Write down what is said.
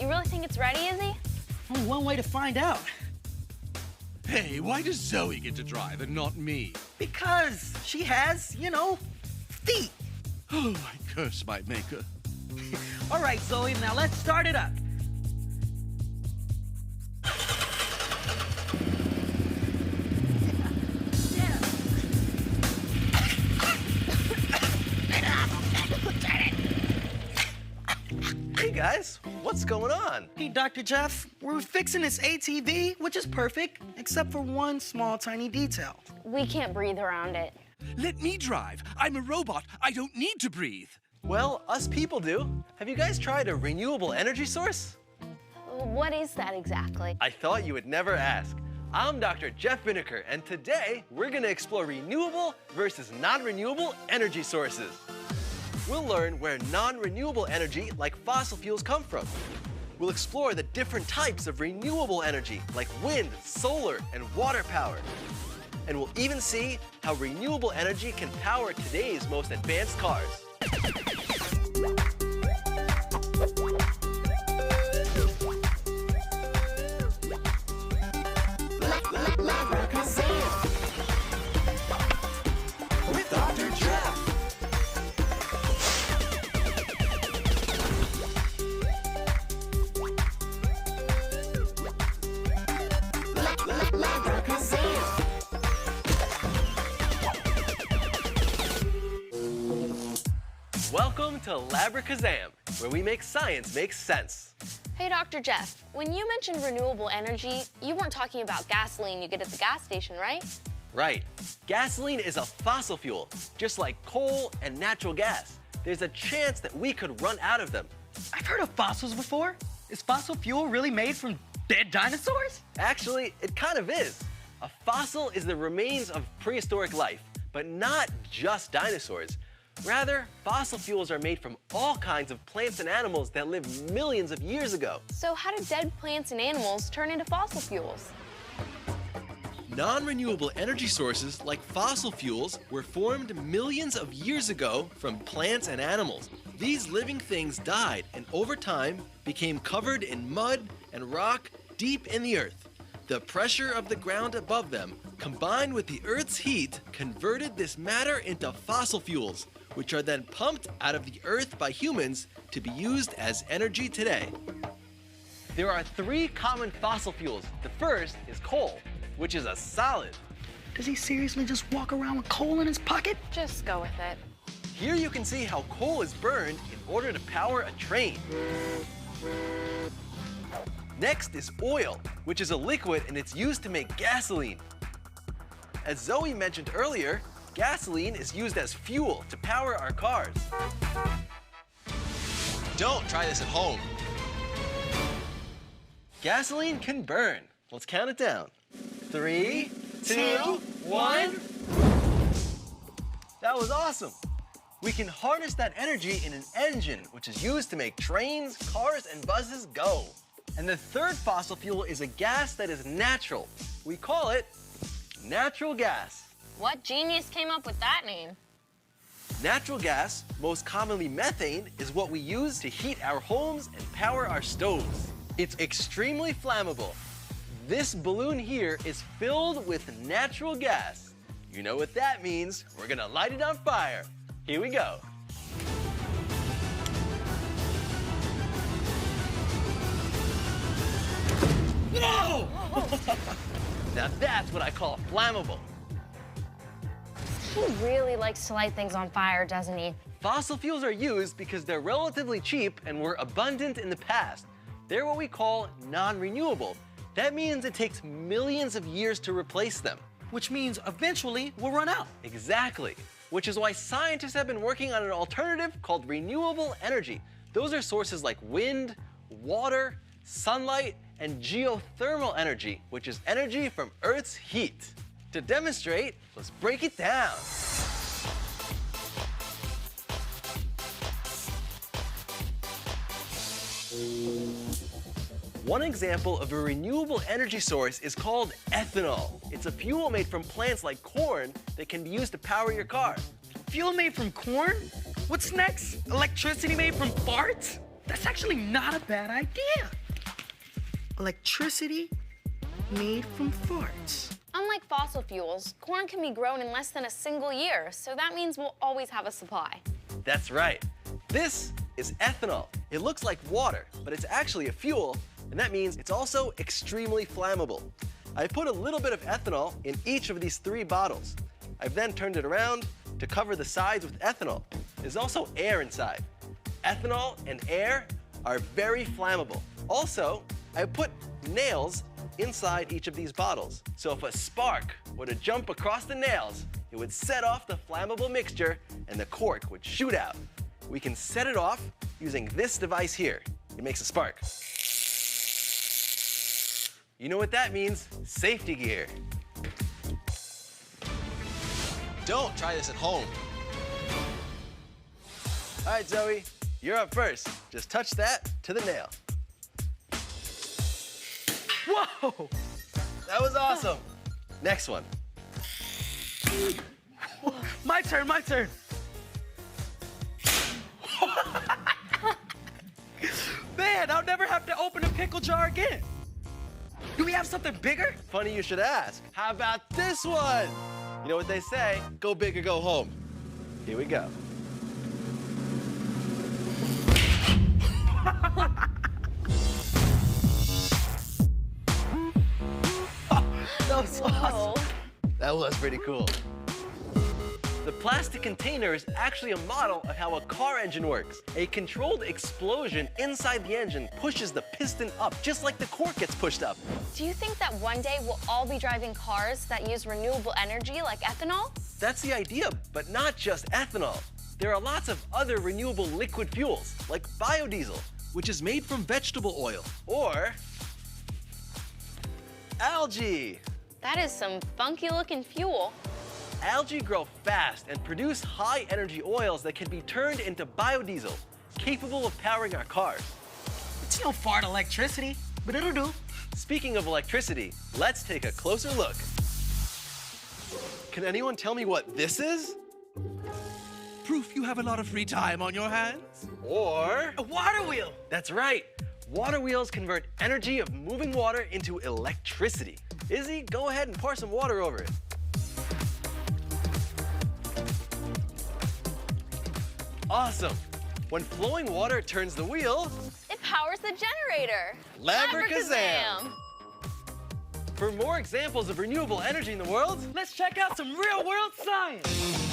You really think it's ready, Izzy? Only one way to find out. Hey, why does Zoe get to drive and not me? Because she has, feet. Oh, I curse my maker. All right, Zoe, now let's start it up. Hey guys, what's going on? Hey, Dr. Jeff, we're fixing this ATV, which is perfect, except for one small, tiny detail. We can't breathe around it. Let me drive. I'm a robot. I don't need to breathe. Well, us people do. Have you guys tried a renewable energy source? What is that exactly? I thought you would never ask. I'm Dr. Jeff Binneker, and today we're gonna explore renewable versus non-renewable energy sources. We'll learn where non-renewable energy, like fossil fuels, come from. We'll explore the different types of renewable energy, like wind, solar, and water power. And we'll even see how renewable energy can power today's most advanced cars. With Dr. Jeff. Welcome to Labracazam, where we make science make sense. Hey, Dr. Jeff, when you mentioned renewable energy, you weren't talking about gasoline you get at the gas station, right? Right. Gasoline is a fossil fuel, just like coal and natural gas. There's a chance that we could run out of them. I've heard of fossils before. Is fossil fuel really made from dead dinosaurs? Actually, it kind of is. A fossil is the remains of prehistoric life, but not just dinosaurs. Rather, fossil fuels are made from all kinds of plants and animals that lived millions of years ago. So how did dead plants and animals turn into fossil fuels? Non-renewable energy sources like fossil fuels were formed millions of years ago from plants and animals. These living things died and over time became covered in mud and rock deep in the earth. The pressure of the ground above them, combined with the Earth's heat, converted this matter into fossil fuels, which are then pumped out of the earth by humans to be used as energy today. There are three common fossil fuels. The first is coal, which is a solid. Does he seriously just walk around with coal in his pocket? Just go with it. Here you can see how coal is burned in order to power a train. Next is oil, which is a liquid and it's used to make gasoline. As Zoe mentioned earlier, gasoline is used as fuel to power our cars. Don't try this at home. Gasoline can burn. Let's count it down. 3, 2, 1. That was awesome. We can harness that energy in an engine, which is used to make trains, cars, and buses go. And the third fossil fuel is a gas that is natural. We call it natural gas. What genius came up with that name? Natural gas, most commonly methane, is what we use to heat our homes and power our stoves. It's extremely flammable. This balloon here is filled with natural gas. You know what that means. We're gonna light it on fire. Here we go. Whoa! Now that's what I call flammable. He really likes to light things on fire, doesn't he? Fossil fuels are used because they're relatively cheap and were abundant in the past. They're what we call non-renewable. That means it takes millions of years to replace them. Which means eventually we'll run out. Exactly. Which is why scientists have been working on an alternative called renewable energy. Those are sources like wind, water, sunlight, and geothermal energy, which is energy from Earth's heat. To demonstrate, let's break it down. One example of a renewable energy source is called ethanol. It's a fuel made from plants like corn that can be used to power your car. Fuel made from corn? What's next? Electricity made from farts? That's actually not a bad idea. Electricity made from farts. Unlike fossil fuels, corn can be grown in less than a single year, so that means we'll always have a supply. That's right. This is ethanol. It looks like water, but it's actually a fuel, and that means it's also extremely flammable. I put a little bit of ethanol in each of these 3 bottles. I've then turned it around to cover the sides with ethanol. There's also air inside. Ethanol and air are very flammable. Also, I put nails inside each of these bottles. So if a spark were to jump across the nails, it would set off the flammable mixture and the cork would shoot out. We can set it off using this device here. It makes a spark. You know what that means? Safety gear. Don't try this at home. All right, Zoe, you're up first. Just touch that to the nail. Whoa! That was awesome. Next one. My turn, my turn. Man, I'll never have to open a pickle jar again. Do we have something bigger? Funny you should ask. How about this one? You know what they say, go big or go home. Here we go. That was awesome. That was pretty cool. The plastic container is actually a model of how a car engine works. A controlled explosion inside the engine pushes the piston up, just like the cork gets pushed up. Do you think that one day we'll all be driving cars that use renewable energy like ethanol? That's the idea, but not just ethanol. There are lots of other renewable liquid fuels, like biodiesel, Which is made from vegetable oil. or algae. That is some funky looking fuel. Algae grow fast and produce high energy oils that can be turned into biodiesel, capable of powering our cars. It's no fart electricity, but it'll do. Speaking of electricity, let's take a closer look. Can anyone tell me what this is? Proof you have a lot of free time on your hands? Or, A water wheel. that's right, water wheels convert energy of moving water into electricity. Izzy, go ahead and pour some water over it. Awesome. When flowing water turns the wheel, It powers the generator. Labracazam! For more examples of renewable energy in the world, Let's check out some real world science.